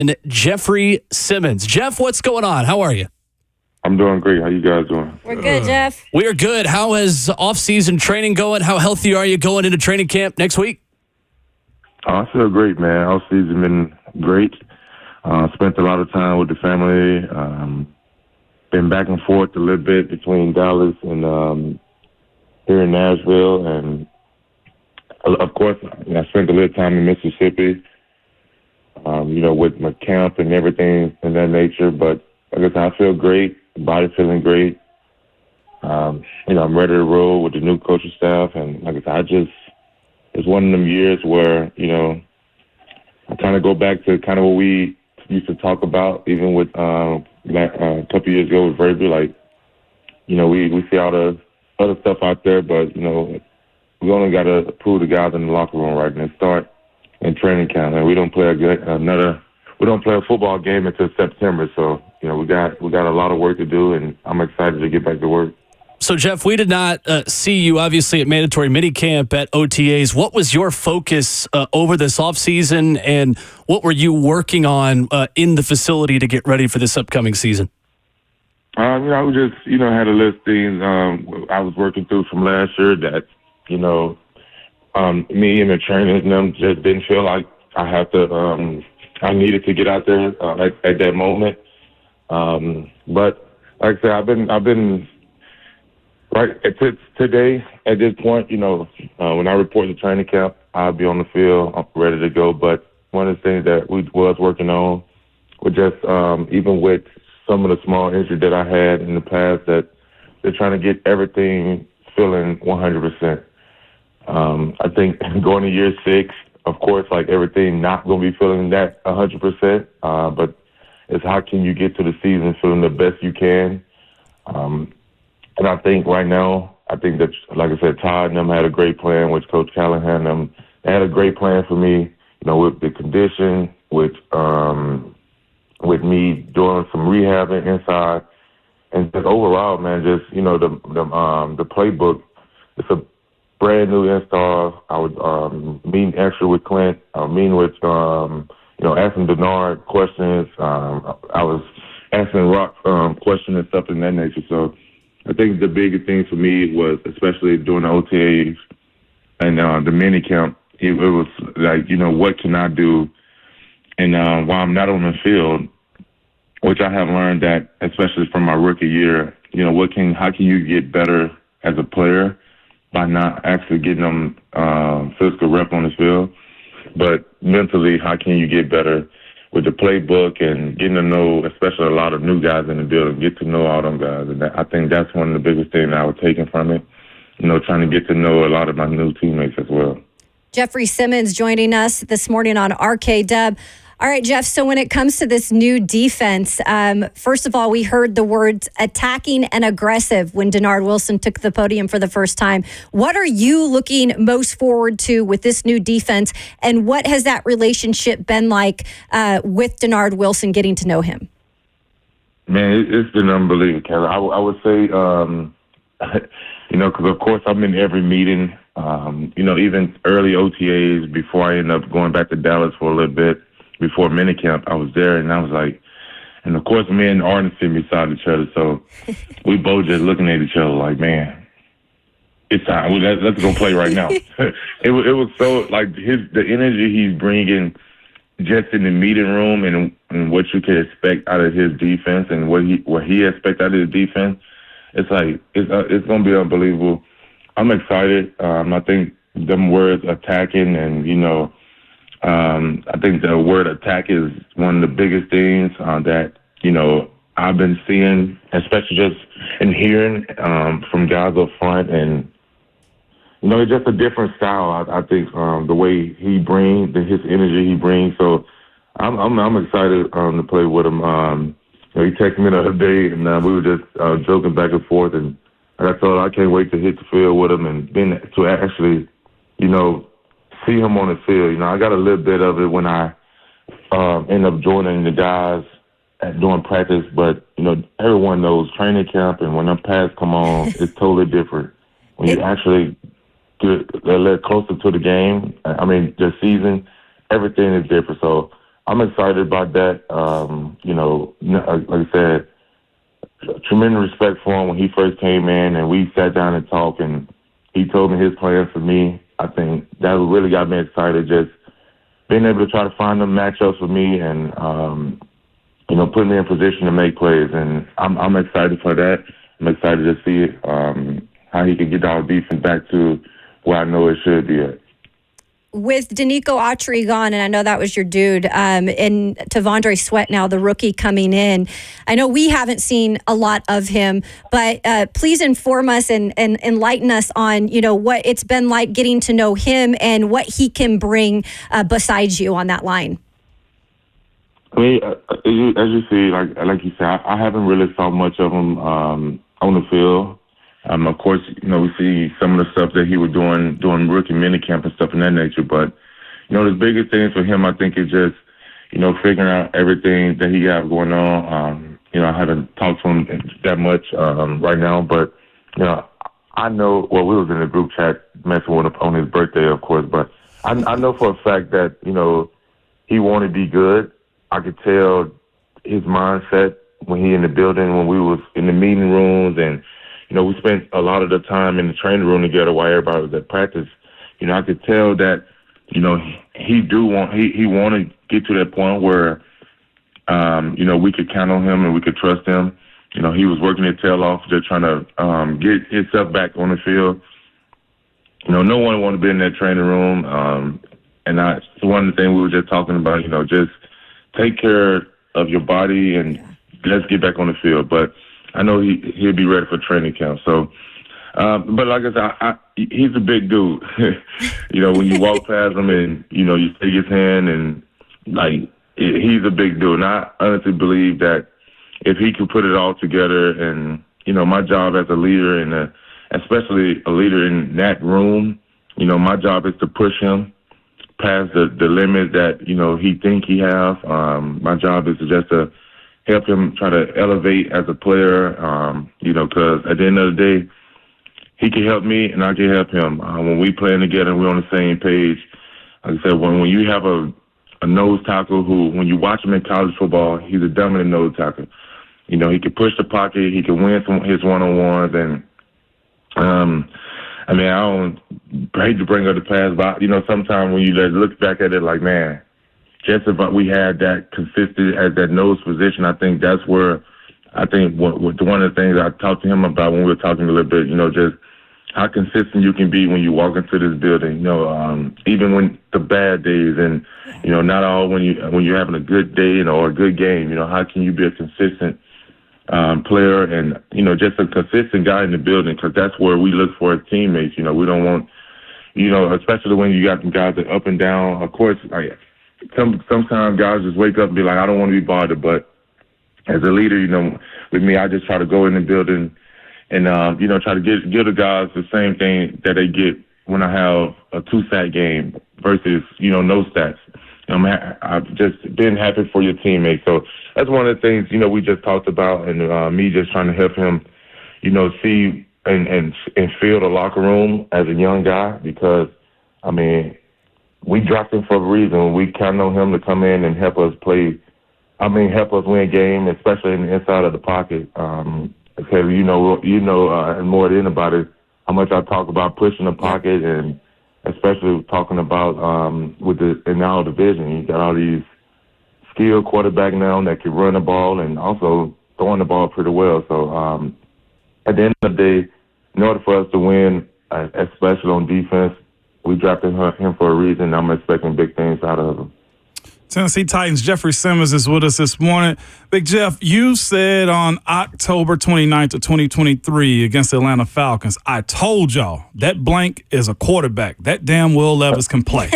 and Jeffery Simmons. Jeff, what's going on? How are you? I'm doing great. How you guys doing? We're good, Jeff. We are good. How is off-season training going? How healthy are you going into training camp next week? I feel great, man. Off-season been great. Spent a lot of time with the family. Been back and forth a little bit between Dallas and here in Nashville. And, of course, I spent a little time in Mississippi, with my camp and everything in that nature. But like I said, I feel great. Body feeling great. I'm ready to roll with the new coaching staff. And like I said, it's one of them years where, I kind of go back to kind of what we used to talk about, even with a couple years ago with Verby. Like, we see all the other stuff out there, but, we only got to prove the guys in the locker room right and start in training camp. And we don't play a football game until September. So, we got a lot of work to do, and I'm excited to get back to work. So, Jeff, we did not see you, obviously, at mandatory minicamp at OTAs. What was your focus over this offseason, and what were you working on in the facility to get ready for this upcoming season? I was just, had a list of things I was working through from last year that, me and the trainers and them just didn't feel like I I needed to get out there at that moment. But like I said, I've been right today at this point. When I report to training camp, I'll be on the field, I'm ready to go. But one of the things that we was working on was just even with some of the small injuries that I had in the past, that they're trying to get everything feeling 100%. I think going to year 6, of course, like everything not going to be feeling that 100%, but it's how can you get to the season feeling the best you can. And I think right now, that, like I said, Todd and them had a great plan with Coach Callahan. They had a great plan for me, with the condition, with me doing some rehabbing inside, and just overall, man, just the playbook. It's a brand new install. I was meeting extra with Clint. Meeting with asking Denard questions. I was asking Rock questions and stuff in that nature. So I think the biggest thing for me was, especially during the OTAs and the mini camp, it was like, what can I do? And while I'm not on the field, which I have learned that, especially from my rookie year, how can you get better as a player by not actually getting them physical rep on the field, but mentally, how can you get better with the playbook and getting to know, especially a lot of new guys in the building, get to know all them guys. And I think that's one of the biggest things I was taking from it, trying to get to know a lot of my new teammates as well. Jeffery Simmons joining us this morning on RK-Dub. All right, Jeff, so when it comes to this new defense, first of all, we heard the words attacking and aggressive when Denard Wilson took the podium for the first time. What are you looking most forward to with this new defense, and what has that relationship been like with Denard Wilson, getting to know him? Man, it's been unbelievable, Kelly. I would say, because, of course, I'm in every meeting, even early OTAs before I end up going back to Dallas for a little bit. Before minicamp, I was there, and I was like, and of course, me and Arden sit beside each other, so we both just looking at each other like, man, it's time. Let's go play right now. It was so like the energy he's bringing just in the meeting room, and what you can expect out of his defense, and what he expects out of his defense. It's like it's gonna be unbelievable. I'm excited. I think them words attacking and I think the word attack is one of the biggest things that, I've been seeing, especially just in hearing from guys up front. And, it's just a different style, I think, the way he brings, his energy he brings. So I'm excited to play with him. He texted me the other day, and we were just joking back and forth. And I told him I can't wait to hit the field with him and then to actually, see him on the field. I got a little bit of it when I end up joining the guys during practice, but everyone knows training camp, and when them pads come on, it's totally different. When you actually get a little closer to the game, the season, everything is different. So I'm excited about that. Like I said, tremendous respect for him when he first came in, and we sat down and talked, and he told me his plans for me. I think that really got me excited, just being able to try to find them matchups with me and, put me in position to make plays. And I'm excited for that. I'm excited to see how he can get our defense back to where I know it should be at. With Danico Autry gone, and I know that was your dude, and Tavondre Sweat now, the rookie, coming in. I know we haven't seen a lot of him, but please inform us and enlighten us on, what it's been like getting to know him and what he can bring besides you on that line. I mean, as you see, like you said, I haven't really saw much of him on the field. Of course, we see some of the stuff that he was doing rookie minicamp and stuff of that nature. But, the biggest thing for him, I think, is just, figuring out everything that he got going on. I haven't talked to him that much right now, but, I know, we was in a group chat messing with him on his birthday, of course, but I know for a fact that, he wanted to be good. I could tell his mindset when he in the building, when we was in the meeting rooms, and we spent a lot of the time in the training room together while everybody was at practice. I could tell that, he want to get to that point where, we could count on him and we could trust him. He was working his tail off, just trying to get himself back on the field. No one wanted to be in that training room. And one of the things we were just talking about, just take care of your body and let's get back on the field. But I know he'll be ready for training camp. So, but like I said, he's a big dude. When you walk past him and, you shake his hand and, he's a big dude. And I honestly believe that if he can put it all together and, my job as a leader and especially a leader in that room, my job is to push him past the limit that, he think he have. My job is to help him try to elevate as a player, because at the end of the day, he can help me and I can help him. When we playing together, we're on the same page. Like I said, when you have a nose tackle who, when you watch him in college football, he's a dominant nose tackle. He can push the pocket, he can win his one-on-ones, and I don't hate to bring up the past, but, sometimes when you look back at it like, man, just if we had that consistent at that nose position, I think that's where one of the things I talked to him about when we were talking a little bit, just how consistent you can be when you walk into this building, even when the bad days and, not all when you're having a good day, or a good game, how can you be a consistent player and, just a consistent guy in the building, because that's where we look for as teammates. We don't want, especially when you got some guys that up and down. Of course, sometimes guys just wake up and be like, I don't want to be bothered. But as a leader, with me, I just try to go in the building and, try to give the guys the same thing that they get when I have a 2-sack game versus, no stats. I've just been happy for your teammates. So that's one of the things, we just talked about, and me just trying to help him, see and feel the locker room as a young guy, because, we drafted him for a reason. We count on him to come in and help us play. Help us win a game, especially in the inside of the pocket. Because and more than anybody, how much I talk about pushing the pocket, and especially talking about in our division, you got all these skilled quarterback now that can run the ball and also throwing the ball pretty well. So at the end of the day, in order for us to win, especially on defense, we drafted him for a reason. I'm expecting big things out of him. Tennessee Titans Jeffery Simmons is with us this morning. Big Jeff, you said on October 29th of 2023 against the Atlanta Falcons, I told y'all that blank is a quarterback. That damn Will Levis can play.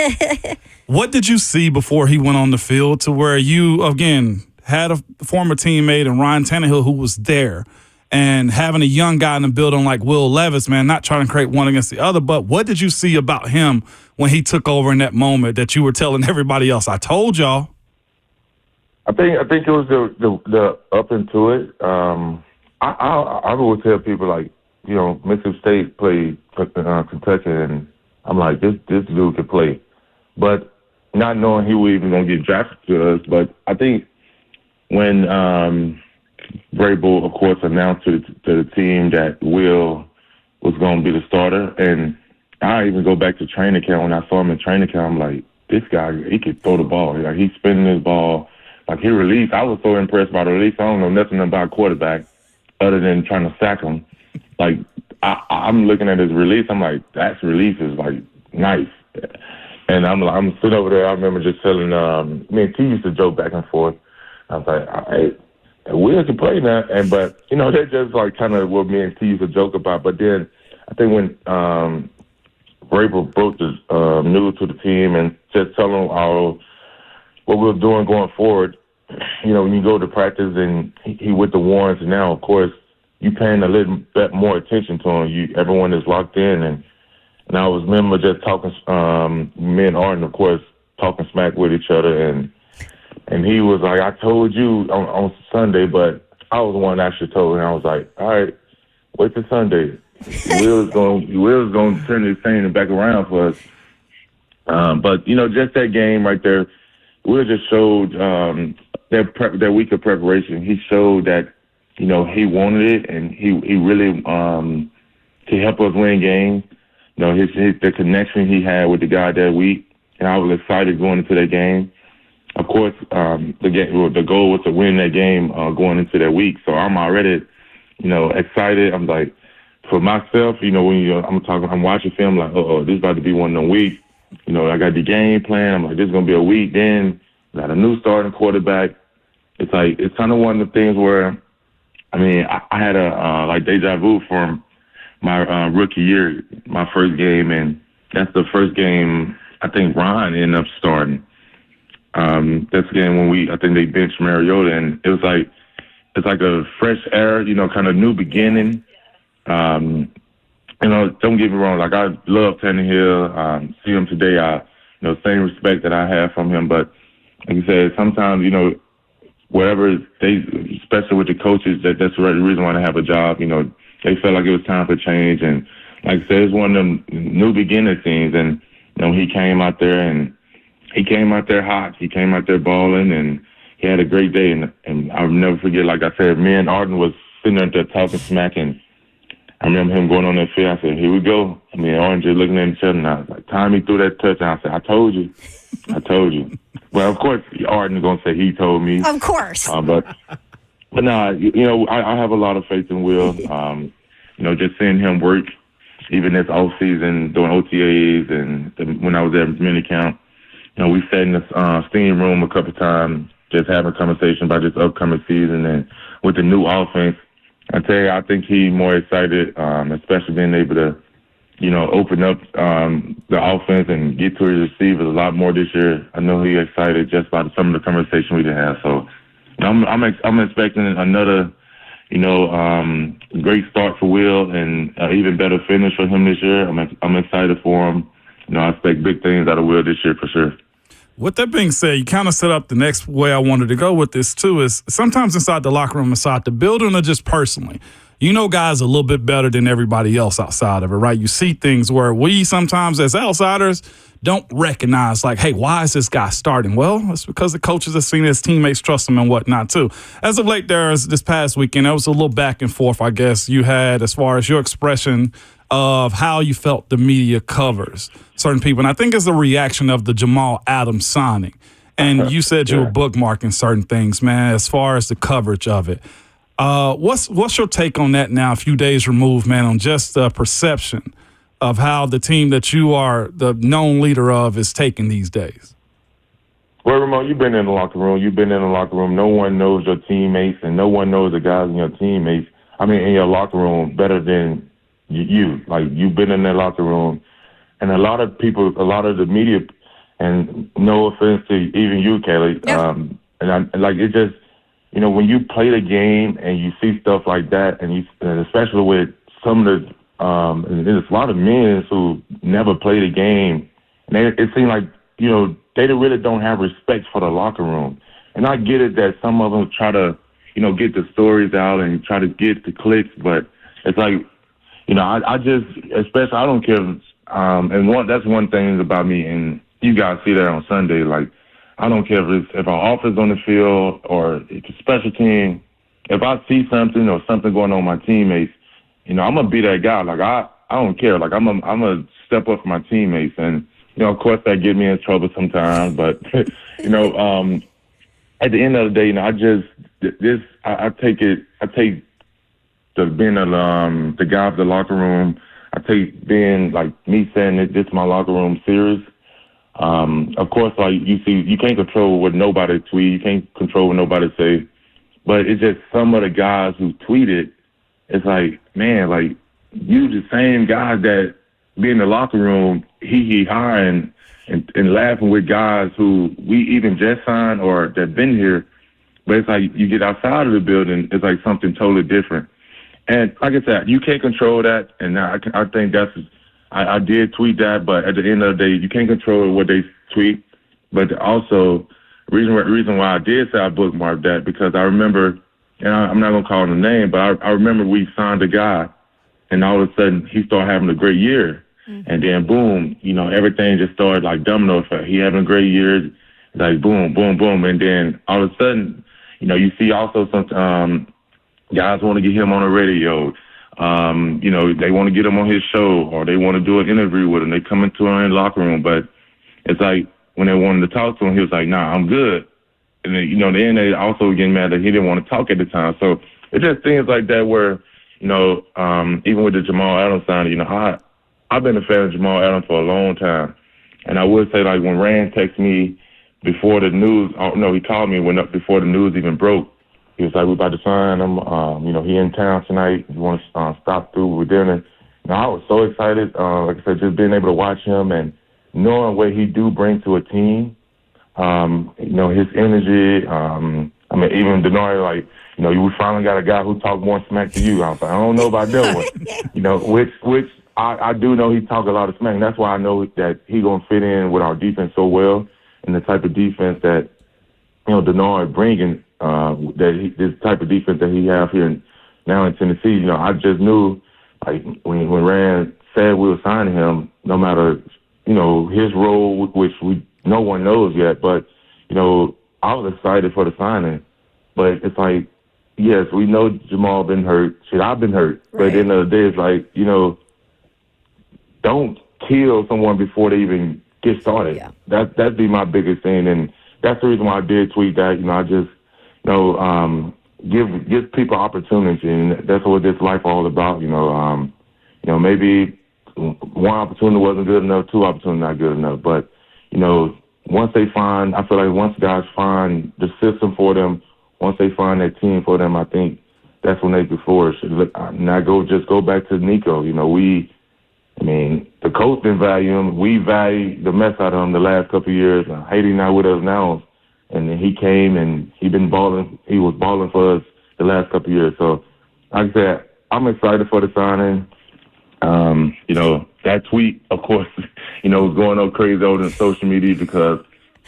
What did you see before he went on the field to where you, again, had a former teammate and Ryan Tannehill who was there, and having a young guy in the building like Will Levis, man, not trying to create one against the other, but what did you see about him when he took over in that moment that you were telling everybody else, I told y'all? I think it was the up into it. I would tell people, like, Mississippi State played Kentucky, and I'm like, this dude can play. But not knowing he was even going to get drafted to us. But I think when Vrabel, of course, announced to the team that Will was going to be the starter, and I even go back to training camp. When I saw him in training camp, I'm like, this guy, he could throw the ball. Like, he's spinning his ball. Like, he released. I was so impressed by the release. I don't know nothing about quarterback other than trying to sack him. Like, I'm looking at his release. I'm like, that release is, like, nice. And I'm sitting over there. I remember just telling me and T used to joke back and forth. I was like, all right, Will can play now. But, you know, that's just, like, kind of what me and T used to joke about. But then I think when Vrabel broke the news to the team and just telling them what we were doing going forward, you know, when you go to practice and he with the Warrens, and now, of course, you paying a little bit more attention to him. Everyone is locked in, and I was remember just talking, me and Arden, of course, talking smack with each other, and he was like, I told you on Sunday, but I was the one that actually told him. I was like, all right, wait till Sunday. Will's going to turn this thing back around for us. But, you know, just that game right there, Will just showed that week of preparation. He showed that, you know, he wanted it, and he really to help us win games. You know, the connection he had with the guy that week, and I was excited going into that game. Of course, the goal was to win that game going into that week. So I'm already, you know, excited. I'm like, for myself, you know, when I'm watching film, like, this is about to be one of them weeks. You know, I got the game plan. I'm like, this is gonna be a week. Then got a new starting quarterback. It's like it's kind of one of the things where, I mean, I had a like deja vu from my rookie year, my first game, and that's the first game I think Ron ended up starting. That's the game when I think they benched Mariota, and it was like it's like a fresh air, you know, kind of new beginning. You know, don't get me wrong. Like, I love Tannehill. See him today. Same respect that I have from him. But like I said, sometimes, you know, wherever especially with the coaches, that's the reason why they have a job. You know, they felt like it was time for change. And like I said, it's one of them new beginning things. And, you know, he came out there hot. He came out there balling, and he had a great day. And I'll never forget, like I said, me and Arden was sitting there talking smack, and I remember him going on that field. I said, here we go. I mean, Orange is looking at each other, and I was like, Tommy threw that touchdown. I said, I told you. Well, of course, Arden is going to say he told me. Of course. But no, you know, I have a lot of faith in Will. You know, just seeing him work, even this offseason, doing OTAs, and when I was at minicamp, you know, we sat in the steam room a couple of times, just having a conversation about this upcoming season, and with the new offense. I tell you, I think he's more excited, especially being able to, you know, open up the offense and get to his receivers a lot more this year. I know he's excited just by some of the conversation we did have. So, you know, I'm expecting another, you know, great start for Will, and even better finish for him this year. I'm excited for him. You know, I expect big things out of Will this year for sure. With that being said, you kind of set up the next way I wanted to go with this, too, is sometimes inside the locker room, inside the building, or just personally, you know guys a little bit better than everybody else outside of it, right? You see things where we sometimes as outsiders don't recognize, like, hey, why is this guy starting? Well, it's because the coaches have seen his teammates trust him and whatnot, too. As of late, this past weekend, there was a little back and forth, I guess, you had as far as your expression of how you felt the media covers certain people. And I think it's a reaction of the Jamal Adams signing. And you said you were bookmarking certain things, man, as far as the coverage of it. What's your take on that now, a few days removed, man, on just the perception of how the team that you are the known leader of is taking these days? Well, Ramon, you've been in the locker room. No one knows your teammates, and no one knows the guys in your teammates. I mean, in your locker room better than you. Like, you've been in that locker room. And a lot of people, a lot of the media, and no offense to even you, Kelly, it just, you know, when you play the game and you see stuff like that, and especially with some of the, and there's a lot of men who never played a game, and it seems like, you know, they really don't have respect for the locker room. And I get it that some of them try to, you know, get the stories out and try to get the clicks, but it's like, you know, I just, especially, I don't care. And that's one thing about me. And you guys see that on Sunday. Like, I don't care if our offense on the field or if it's special team. If I see something or something going on with my teammates, I'm gonna be that guy. Like, I don't care. Like, I'm gonna step up for my teammates, and of course that get me in trouble sometimes. But at the end of the day, I take the being the guy of the locker room. I take being like me saying that this is my locker room serious. Of course, like you can't control what nobody tweet. You can't control what nobody say. But it's just some of the guys who tweeted. It's like, man, like you the same guys that be in the locker room, and laughing with guys who we even just signed or that been here. But it's like you get outside of the building, it's like something totally different. And like I said, you can't control that. And I think I did tweet that, but at the end of the day, you can't control what they tweet. But also, reason why I did say I bookmarked that, because I remember, and I'm not going to call him a name, but I remember we signed a guy, and all of a sudden he started having a great year. Mm-hmm. And then boom, everything just started like domino effect. He having a great year, like boom, boom, boom. And then all of a sudden, you see also some guys want to get him on the radio. They want to get him on his show, or they want to do an interview with him. They come into our locker room, but it's like when they wanted to talk to him, he was like, "Nah, I'm good." And then, then they also getting mad that he didn't want to talk at the time. So it's just things like that where, even with the Jamal Adams signing, I've been a fan of Jamal Adams for a long time, and I would say like when Rand texted me before the news, he called me before the news even broke. He was like, "We're about to sign him. He in town tonight. You want to stop through with dinner?" I was so excited. Like I said, just being able to watch him and knowing what he do bring to a team. His energy. Even Denard, like, we finally got a guy who talk more smack to you. I was like, I don't know about that one. Which I do know he talk a lot of smack. And that's why I know that he gonna fit in with our defense so well, and the type of defense that Denard bringing. This type of defense that he have here now in Tennessee, I just knew, like when Rand said we were signing him, no matter his role, which no one knows yet, but I was excited for the signing. But it's like, yes, we know Jamal been hurt. Shit, I've been hurt. Right. But at the end of the day, it's like don't kill someone before they even get started. Yeah. That'd be my biggest thing, and that's the reason why I did tweet that. I just give people opportunity, and that's what this life all about. Maybe one opportunity wasn't good enough, two opportunities not good enough, but once guys find the system for them, once they find that team for them, I think that's when they can flourish. Now go back to Nico. The coach didn't value him. We value the mess out of him the last couple of years. Haiti not with us now. And then he came and he been balling. He was balling for us the last couple of years. So, like I said, I'm excited for the signing. That tweet, of course, was going up crazy over social media because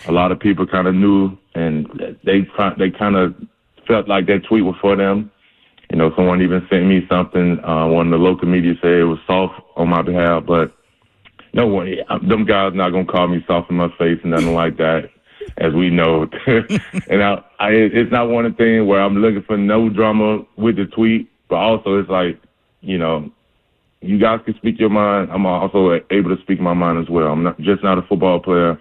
a lot of people kind of knew, and they kind of felt like that tweet was for them. Someone even sent me something. One of the local media said it was soft on my behalf, but no one, them guys not gonna call me soft in my face and nothing like that. As we know. And it's not one thing where I'm looking for no drama with the tweet, but also it's like, you guys can speak your mind. I'm also able to speak my mind as well. I'm not a football player.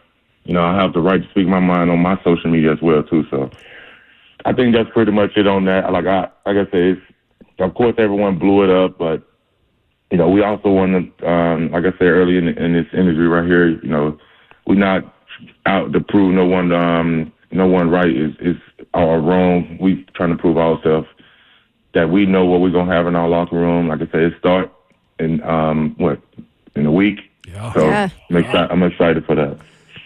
I have the right to speak my mind on my social media as well too. So I think that's pretty much it on that. Like I said, of course everyone blew it up, but we also want to, like I said earlier in this interview right here, we're not out to prove no one right is or wrong. We trying to prove ourselves that we know what we're gonna have in our locker room. Like I said, it start in in a week. Yeah. So yeah. I'm excited for that.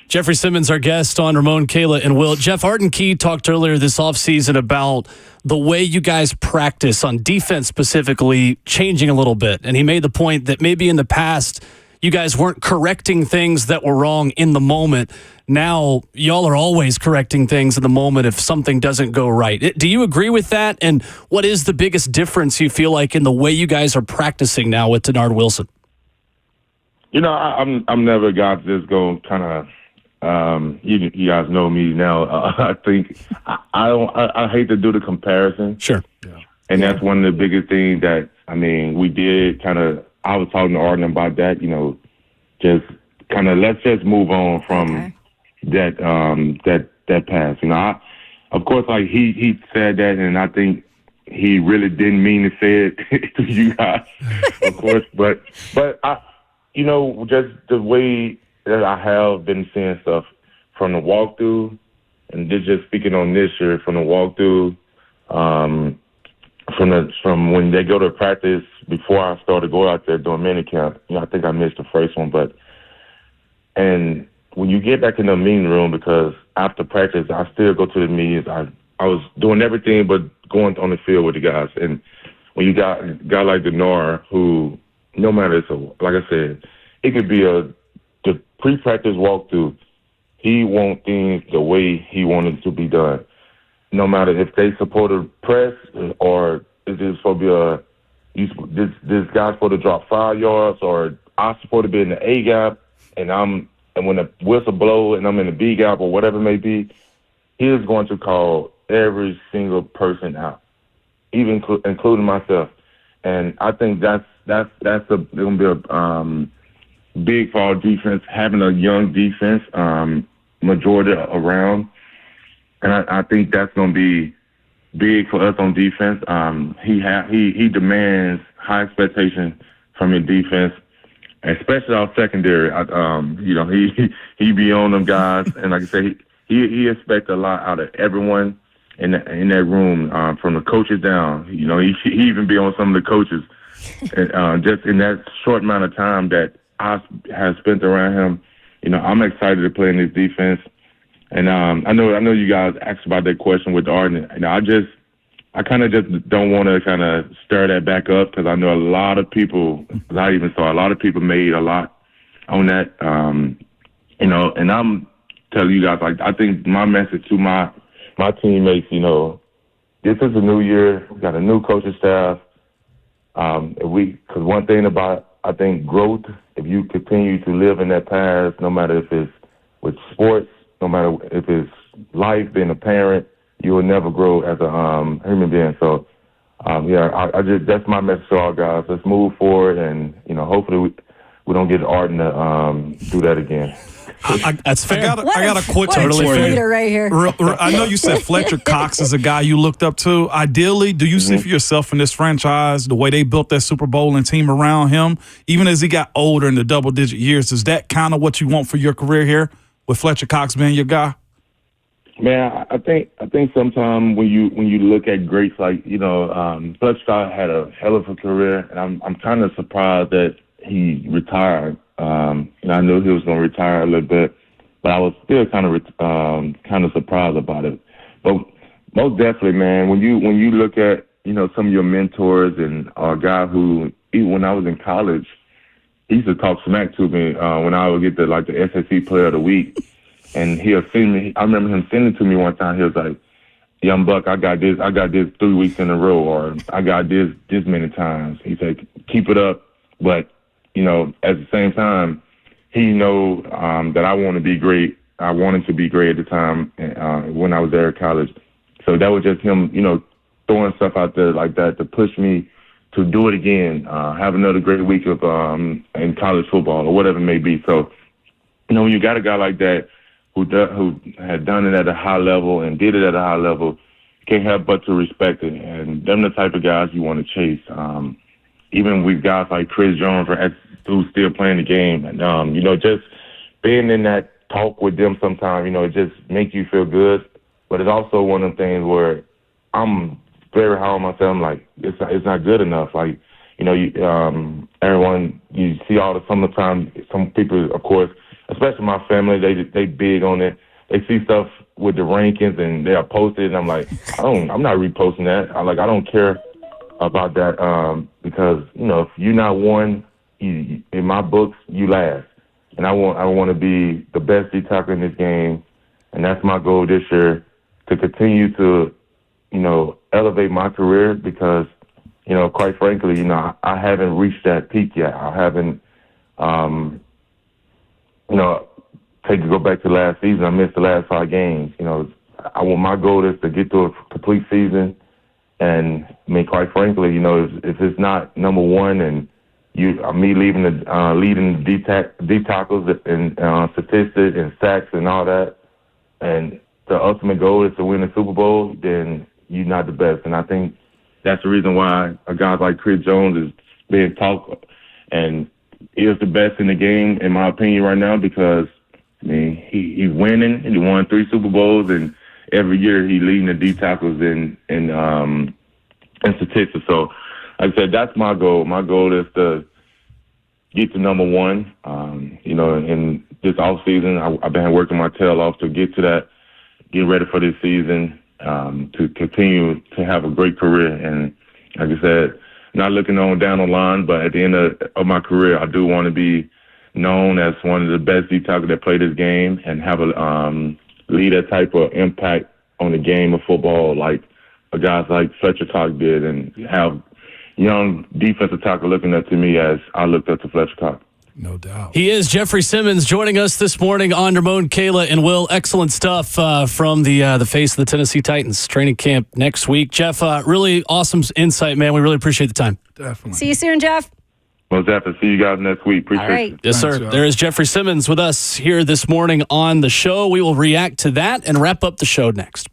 Jeffery Simmons, our guest on Ramon Kayla and Will. Jeff Key talked earlier this offseason about the way you guys practice on defense specifically changing a little bit. And he made the point that maybe in the past you guys weren't correcting things that were wrong in the moment. Now, y'all are always correcting things in the moment if something doesn't go right. Do you agree with that? And what is the biggest difference you feel like in the way you guys are practicing now with Denard Wilson? I'm never a guy to just go kind of you guys know me now. I think I hate to do the comparison. Sure. And that's one of the biggest things that, I mean, we did kind of, I was talking to Arden about that, just kind of let's just move on from that past. Of course, like he said that, and I think he really didn't mean to say it to you guys, of course. But I, just the way that I have been seeing stuff from the walkthrough, and just speaking on this year from the walkthrough, from when they go to practice before I started to go out there doing minicamp. I think I missed the first one, and when you get back in the meeting room, because after practice I still go to the meetings. I was doing everything but going on the field with the guys. And when you got a guy like Denard, who no matter, so like I said, it could be the pre-practice walkthrough. He wants things the way he wanted it to be done. No matter if they support a press or is it supposed to be this guy's supposed to drop 5 yards, or I'm supposed to be in the A gap and when the whistle blows and I'm in the B gap or whatever it may be, he is going to call every single person out, even including myself. And I think that's going to be a big for our defense, having a young defense, majority around. And I think that's going to be big for us on defense. He demands high expectations from your defense, especially our secondary. He be on them guys, and like I say, he expects a lot out of everyone in that room, from the coaches down. He even be on some of the coaches, and just in that short amount of time that I have spent around him. I'm excited to play in this defense. And I know you guys asked about that question with Arden, and I kind of just don't want to kind of stir that back up, because I know a lot of people, a lot of people made a lot on that, and I'm telling you guys, like, I think my message to my teammates, this is a new year, we got a new coaching staff, because one thing about, I think, growth, if you continue to live in that past, no matter if it's with sports, no matter if it's life, being a parent, you will never grow as a human being. So, that's my message to all guys. Let's move forward, and hopefully we don't get Arden to do that again. That's fair. I got a quick totally leader right here. I know you said Fletcher Cox is a guy you looked up to. Ideally, do you see for yourself in this franchise, the way they built that Super Bowl and team around him, even as he got older in the double-digit years, is that kind of what you want for your career here, with Fletcher Cox being your guy? Man, I think sometimes when you look at greats like Fletcher Cox had a hell of a career, and I'm kind of surprised that he retired. I knew he was going to retire a little bit, but I was still kind of surprised about it. But most definitely, man, when you look at some of your mentors, and a guy who, even when I was in college, he used to talk smack to me when I would get the SEC Player of the Week. And he'll send me. I remember him sending to me one time. He was like, "Young Buck, I got this 3 weeks in a row, or I got this many times." He said, "Keep it up." But at the same time, he know that I want to be great. I wanted to be great at the time when I was there at college. So that was just him, throwing stuff out there like that to push me to do it again, have another great week of in college football or whatever it may be. So, when you got a guy like that who had done it at a high level and did it at a high level, you can't help but to respect it. And them the type of guys you want to chase. Even with guys like Chris Jones, who's still playing the game, and just being in that talk with them sometimes, it just make you feel good. But it's also one of the things where I'm very hard on myself. I'm like, it's not good enough. Like, everyone, you see sometimes some people, of course, especially my family, they big on it. They see stuff with the rankings and they are posted, and I'm like, I'm not reposting that. I don't care about that because if you're not one, in my books, you last. And I want to be the best D tackle in this game, and that's my goal this year, to continue to elevate my career, because quite frankly, I haven't reached that peak yet. I haven't go back to last season. I missed the last 5 games. You know, my goal is to get to a complete season. And I mean, quite frankly, you know, if it's not number one and me leading D tackles and statistics and sacks and all that, and the ultimate goal is to win the Super Bowl, then you're not the best. And I think that's the reason why a guy like Chris Jones is being talked and is the best in the game, in my opinion, right now, because I mean, he's winning, and he won 3 Super Bowls, and every year he's leading the D tackles in statistics. So, like I said, that's my goal. My goal is to get to number one. You know, in this offseason, I've been working my tail off to get to that, get ready for this season, to continue to have a great career. And like I said, not looking on down the line, but at the end of my career, I do want to be known as one of the best D tackles that play this game and have a lead that type of impact on the game of football, like guys like Fletcher Cox did, and have young defensive tackle looking up to me as I looked up to Fletcher Cox. No doubt. He is Jeffery Simmons joining us this morning on Ramon Kayla and Will. Excellent stuff from the face of the Tennessee Titans training camp next week. Jeff, really awesome insight, man. We really appreciate the time. Definitely. See you soon, Jeff. Most definitely. See you guys next week. Appreciate All right. it. Yes, sir. Thanks, Jeff. There is Jeffery Simmons with us here this morning on the show. We will react to that and wrap up the show next.